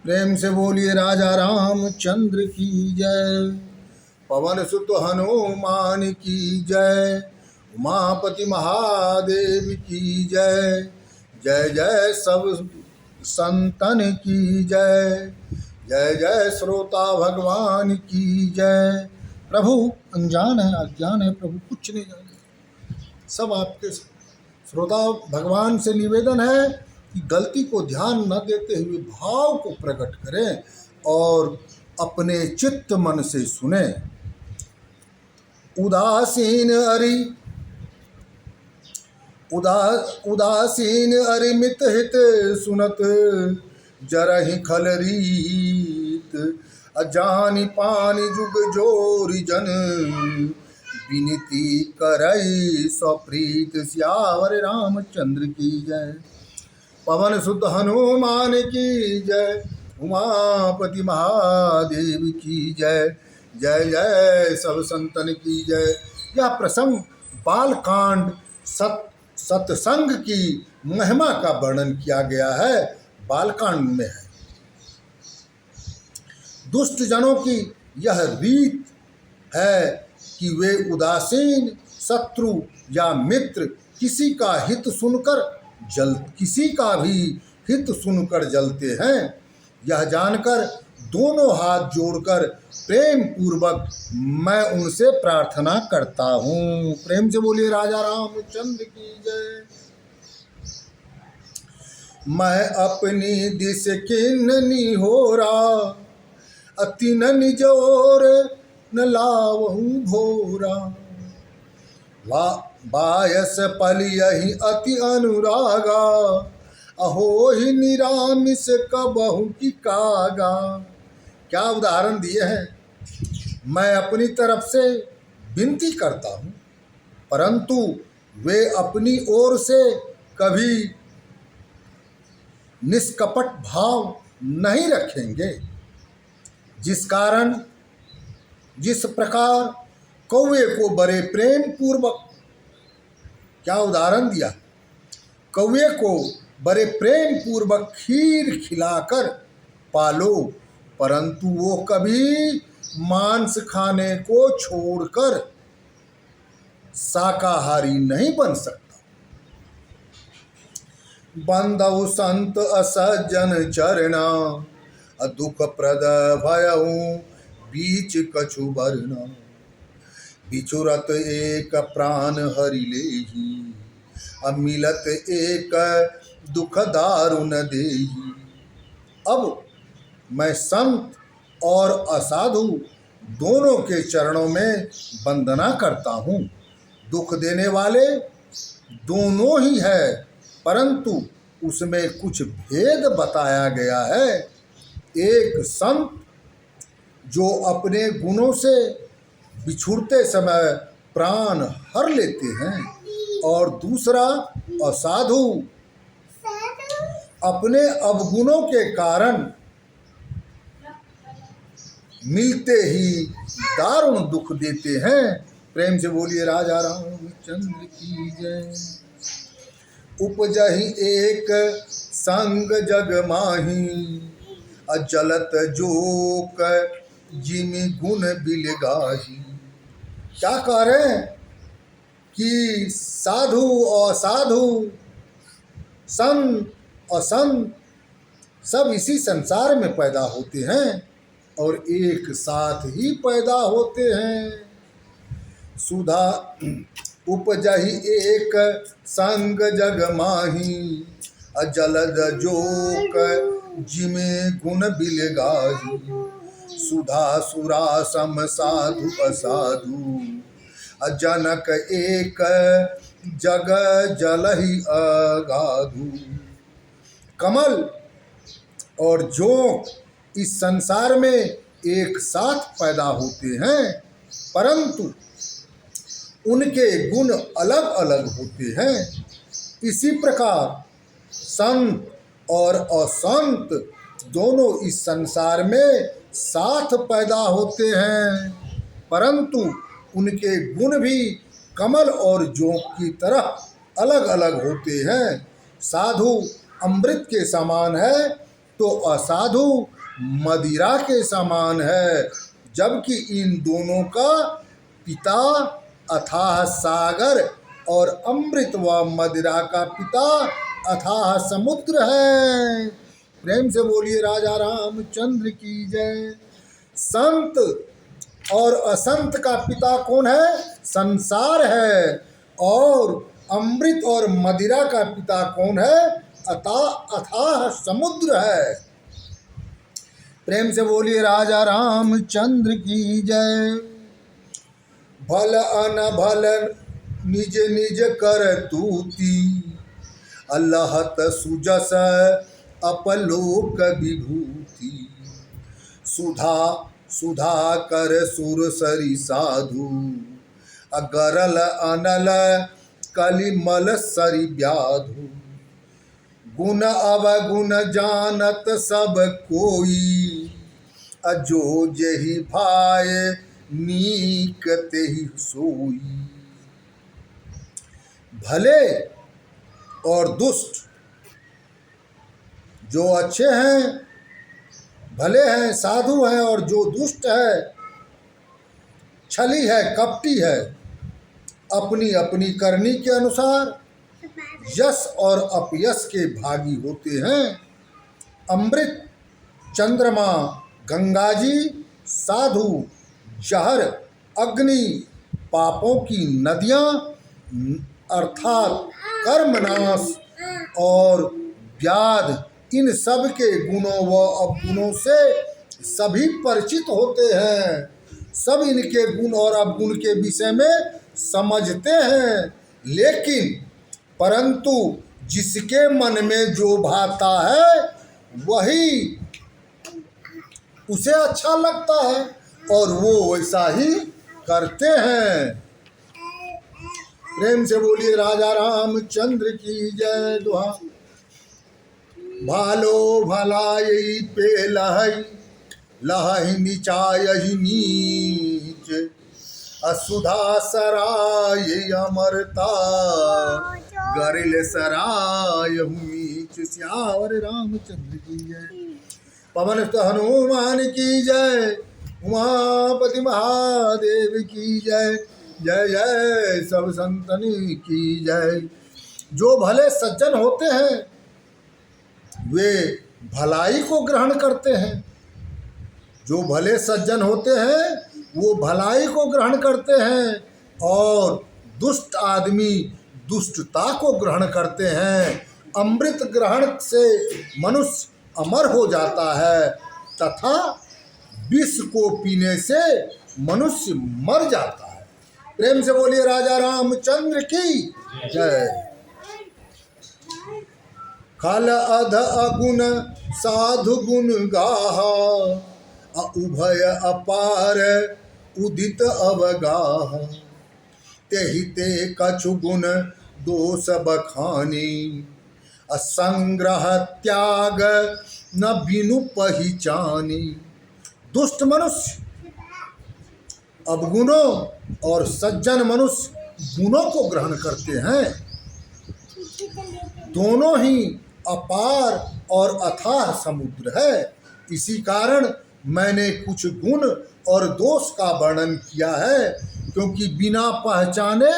प्रेम से बोलिए राजा रामचंद्र की जय। पवन सुत हनुमान की जय। उमापति महादेव की जय। जय जय सब संतन की जय। जय जय श्रोता भगवान की जय। प्रभु अनजान है, अज्ञान है, प्रभु कुछ नहीं जाने। सब आपके श्रोता भगवान से निवेदन है कि गलती को ध्यान न देते हुए भाव को प्रकट करें और अपने चित्त मन से सुने। उदासीन अरिमित हित सुनत जरहि खल रीत। अजानि पानि जुग जोरी जन विनती करई स्वप्रीत। सियावर रामचंद्र की जय। पवन सुत हनुमान की जय। उमापति महादेव की जय। जय जय सब संतन की जय। यह प्रसंग बालकांड सत्संग की महिमा का वर्णन किया गया है, बालकांड में है। दुष्ट जनों की यह रीत है कि वे उदासीन शत्रु या मित्र किसी का भी हित सुनकर जलते हैं। यह जानकर दोनों हाथ जोड़कर प्रेम पूर्वक मैं उनसे प्रार्थना करता हूँ। प्रेम से बोलिए राजा रामचंद्र की जय। मैं अपनी दिस किन्नी होरा अति न निजोर न लावहूँ भोरा। बायस पलियहि अति अनुरागा अहो ही निरामिस कबहु की कागा। क्या उदाहरण दिए हैं। मैं अपनी तरफ से विनती करता हूँ परंतु वे अपनी ओर से कभी निष्कपट भाव नहीं रखेंगे। जिस प्रकार कौवे को बड़े प्रेम पूर्वक, क्या उदाहरण दिया, कौवे को बड़े प्रेम पूर्वक खीर खिलाकर पालो परंतु वो कभी मांस खाने को छोड़कर शाकाहारी नहीं बन सकता। बंधु संत असज्जन चरणा दुख प्रद भयऊ बीच कछु बरना। बिछुरत एक प्राण हरि लेहि अमिलत एक दुख दारुण देहि। अब मैं संत और असाधु दोनों के चरणों में वंदना करता हूँ। दुख देने वाले दोनों ही है परंतु उसमें कुछ भेद बताया गया है। एक संत जो अपने गुणों से बिछुड़ते समय प्राण हर लेते हैं और दूसरा असाधु अपने अवगुणों के कारण मिलते ही दारुण दुख देते हैं। प्रेम से बोलिए राजा रामचंद्र की जय। उपजहि एक संग जग माही अजलत जोक जिमि गुण बिलगाही। क्या कह रहे हैं कि साधु और असाधु, संत असंत सब इसी संसार में पैदा होते हैं और एक साथ ही पैदा होते हैं। सुधा उपजहि एक संग जग माही अजलद जोक जिमे गुण बिलगाही। सुधा सुरा सम साधु असाधु अजनक एक जग जलहि अगाधु। कमल और जोंक इस संसार में एक साथ पैदा होते हैं परंतु उनके गुण अलग अलग होते हैं। इसी प्रकार संत और असंत दोनों इस संसार में साथ पैदा होते हैं परंतु उनके गुण भी कमल और जोंक की तरह अलग अलग होते हैं। साधु अमृत के समान है तो असाधु मदिरा के समान है, जबकि इन दोनों का पिता अथाह सागर और अमृत व मदिरा का पिता अथाह समुद्र है। प्रेम से बोलिए राजा रामचंद्र की जय। संत और असंत का पिता कौन है? संसार है। और अमृत और मदिरा का पिता कौन है? अथाह समुद्र है। प्रेम से बोलिए राजा रामचंद्र की जय। भल अनभल निज निज कर तूती, अल्लाहत सुजस अपलोक विभूति। सुधा सुधा कर सुर सरी साधु, अगरल अनल कलिमल सरी व्याधु। गुण अवगुण जानत सब कोई, अजो जही भाय नीक तेहि सोई। भले और दुष्ट, जो अच्छे हैं भले हैं साधु हैं, और जो दुष्ट है छली है कपटी है, अपनी अपनी करनी के अनुसार यश और अपयश के भागी होते हैं। अमृत चंद्रमा, गंगा जी, साधु जहर, अग्नि, पापों की नदियाँ अर्थात कर्मनाश और व्याध, इन सब के गुणों व अवगुणों से सभी परिचित होते हैं। सब इनके गुण और अवगुण के विषय में समझते हैं, लेकिन परंतु जिसके मन में जो भाता है वही उसे अच्छा लगता है और वो वैसा ही करते हैं। प्रेम से बोलिए राजा रामचंद्र की जय। दुहा भालो भलाई पे लहई, लहई नीचायहि नीच, असुधा सराय अमरता, गरिल सराय मीच। श्यावर रामचंद्र की जय। पवन सुत हनुमान की जय। उमापति महादेव की जय। जय जय सब संतनी की जय। जो भले सज्जन होते हैं वे भलाई को ग्रहण करते हैं। जो भले सज्जन होते हैं वो भलाई को ग्रहण करते हैं, और दुष्ट आदमी दुष्टता को ग्रहण करते हैं। अमृत ग्रहण से मनुष्य अमर हो जाता है, तथा विष को पीने से मनुष्य मर जाता है। प्रेम से बोलिए राजा रामचंद्र की जय। खल अध अगुण साधु गुण गाहा, उभय अपार उदित अवगाह। तेहि ते कछु गुण दोष बखानी, असंग्रह त्याग न बिनु पहिचानी। दुष्ट मनुष्य अवगुणों और सज्जन मनुष्य गुणों को ग्रहण करते हैं। दोनों ही अपार और अथाह समुद्र है। इसी कारण मैंने कुछ गुण और दोष का वर्णन किया है, क्योंकि बिना पहचाने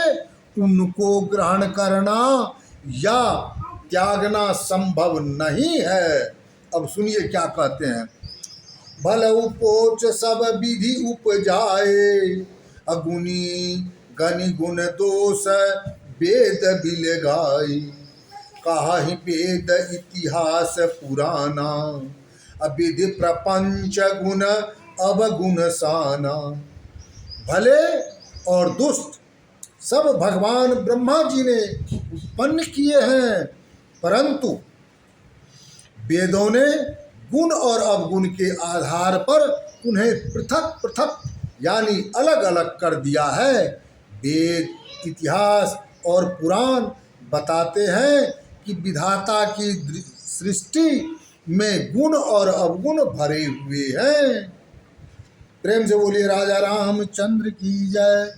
उनको ग्रहण करना या त्यागना संभव नहीं है। अब सुनिए क्या कहते हैं। भल उपोच सब विधि उपजाए, अगुनी गनि गुण दोष वेद बिलगाई। कहाहि वेद इतिहास पुराना, अविधि प्रपंच गुण अवगुण साना। भले और दुष्ट सब भगवान ब्रह्मा जी ने उत्पन्न किए हैं, परंतु वेदों ने गुण और अवगुण के आधार पर उन्हें पृथक पृथक यानी अलग अलग कर दिया है। वेद, इतिहास और पुराण बताते हैं कि विधाता की सृष्टि में गुण और अवगुण भरे हुए हैं। प्रेम से बोलिए राजा रामचंद्र की जय।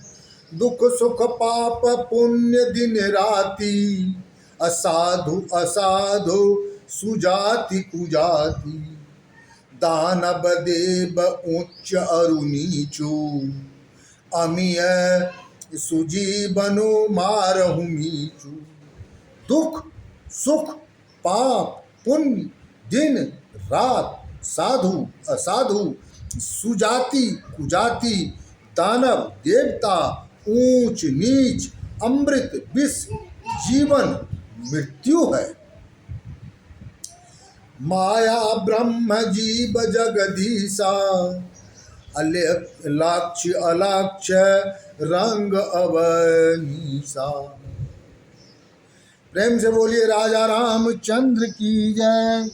दुख सुख पाप पुण्य दिन राति, असाधु असाधु सुजाति कुजाति दानव देव उच्च अरु नीचु अमिय सुजीवनु मारहु मीचु। दुख सुख पाप पुण्य दिन रात साधु असाधु सुजाति कुजाति दानव देवता ऊंच नीच अमृत विष जीवन मृत्यु है। माया ब्रह्म जीव जगदीशा अलाक्ष अलाक्ष रंग अवनीसा। प्रेम से बोलिए राजा रामचंद्र की जय,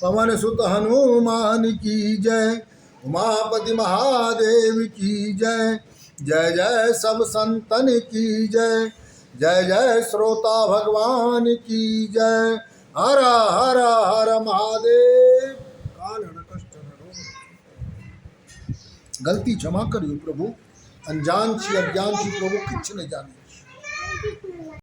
पवन सुत हनुमान की जय, उमापति महादेव की जय। जय जय सब संतन की जय, जय जय श्रोता भगवान की जय। हर हर हर महादेव। काल कष्ट गलती क्षमा करियो प्रभु, अनजान छी अज्ञान छी प्रभु, किछ न जाने।